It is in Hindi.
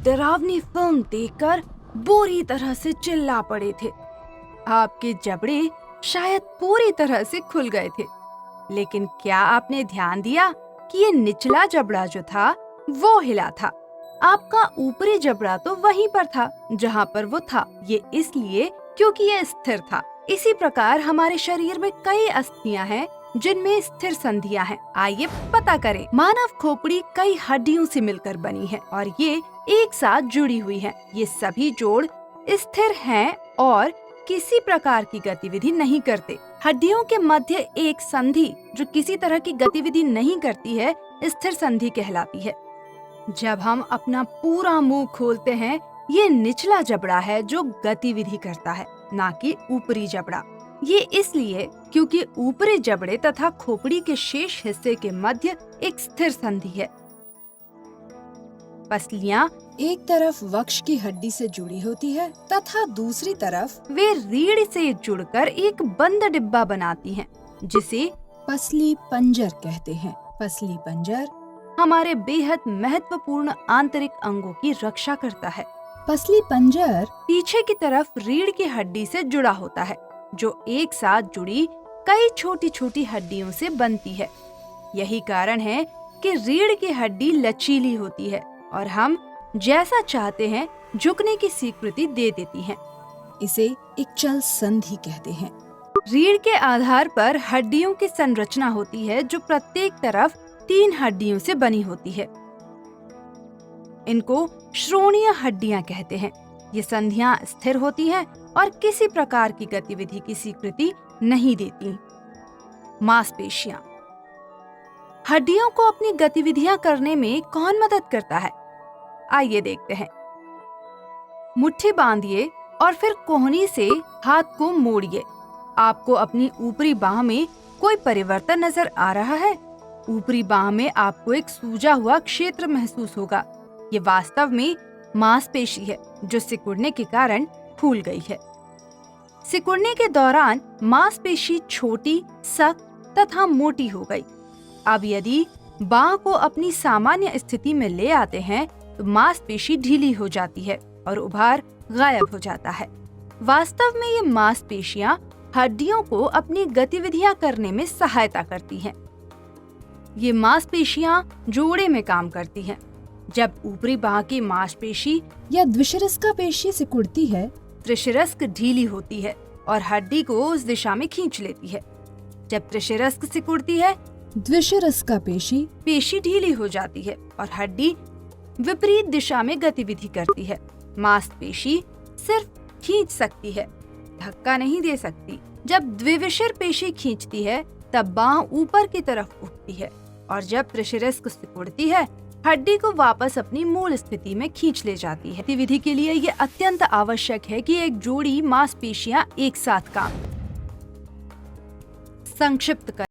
डरावनी फिल्म देखकर बुरी तरह से चिल्ला पड़े थे। आपके जबड़े शायद पूरी तरह से खुल गए थे, लेकिन क्या आपने ध्यान दिया कि ये निचला जबड़ा जो था वो हिला था। आपका ऊपरी जबड़ा तो वहीं पर था जहाँ पर वो था। ये इसलिए क्योंकि ये स्थिर था। इसी प्रकार हमारे शरीर में कई अस्थियां हैं जिनमें स्थिर संधियां हैं। आइए पता करें। मानव खोपड़ी कई हड्डियों से मिलकर बनी है और ये एक साथ जुड़ी हुई है। ये सभी जोड़ स्थिर हैं और किसी प्रकार की गतिविधि नहीं करते। हड्डियों के मध्य एक संधि जो किसी तरह की गतिविधि नहीं करती है स्थिर संधि कहलाती है। जब हम अपना पूरा मुंह खोलते हैं, ये निचला जबड़ा है जो गतिविधि करता है, ना कि ऊपरी जबड़ा। ये इसलिए क्योंकि ऊपरी जबड़े तथा खोपड़ी के शेष हिस्से के मध्य एक स्थिर संधि है। पसलियां एक तरफ वक्ष की हड्डी से जुड़ी होती है तथा दूसरी तरफ वे रीढ़ से जुड़कर एक बंद डिब्बा बनाती हैं, जिसे पसली पंजर कहते हैं। पसली पंजर हमारे बेहद महत्वपूर्ण आंतरिक अंगों की रक्षा करता है। पसली पंजर पीछे की तरफ रीढ़ की हड्डी से जुड़ा होता है, जो एक साथ जुड़ी कई छोटी छोटी हड्डियों से बनती है। यही कारण है कि रीढ़ की हड्डी लचीली होती है और हम जैसा चाहते हैं झुकने की स्वीकृति दे देती है। इसे एक चल संधि कहते हैं। रीढ़ के आधार पर हड्डियों की संरचना होती है जो प्रत्येक तरफ 3 हड्डियों से बनी होती है। इनको श्रोणीय हड्डियां कहते हैं। ये संधियां स्थिर होती हैं और किसी प्रकार की गतिविधि की स्वीकृति नहीं देती। मांसपेशियां हड्डियों को अपनी गतिविधियां करने में कौन मदद करता है? आइए देखते हैं। मुट्ठी बांधिए और फिर कोहनी से हाथ को मोड़िए। आपको अपनी ऊपरी बाह में कोई परिवर्तन नजर आ रहा है? ऊपरी बाह में आपको एक सूजा हुआ क्षेत्र महसूस होगा। ये वास्तव में मांसपेशी है जो सिकुड़ने के कारण फूल गई है। सिकुड़ने के दौरान मांसपेशी छोटी, सख्त तथा मोटी हो गई। अब यदि बाह को अपनी सामान्य स्थिति में ले आते हैं तो मांसपेशी ढीली हो जाती है और उभार गायब हो जाता है। वास्तव में ये मांसपेशियां हड्डियों को अपनी गतिविधियां करने में सहायता करती हैं। ये मांसपेशियां जोड़े में काम करती हैं। जब ऊपरी बाह की मांसपेशी या द्विशिरस्का पेशी सिकुड़ती है, त्रिशिरस्क ढीली होती है और हड्डी को उस दिशा में खींच लेती है। जब त्रिशिरस्क सिकुड़ती है, द्विशिरस्का पेशी ढीली हो जाती है और हड्डी विपरीत दिशा में गतिविधि करती है। मांसपेशी सिर्फ खींच सकती है, धक्का नहीं दे सकती। जब द्विविशिर पेशी खींचती है तब बाह ऊपर की तरफ उठती है और जब त्रिशिरस्क सिकुड़ती है हड्डी को वापस अपनी मूल स्थिति में खींच ले जाती है। गतिविधि के लिए ये अत्यंत आवश्यक है कि एक जोड़ी मांसपेशियां एक साथ काम। संक्षिप्त कर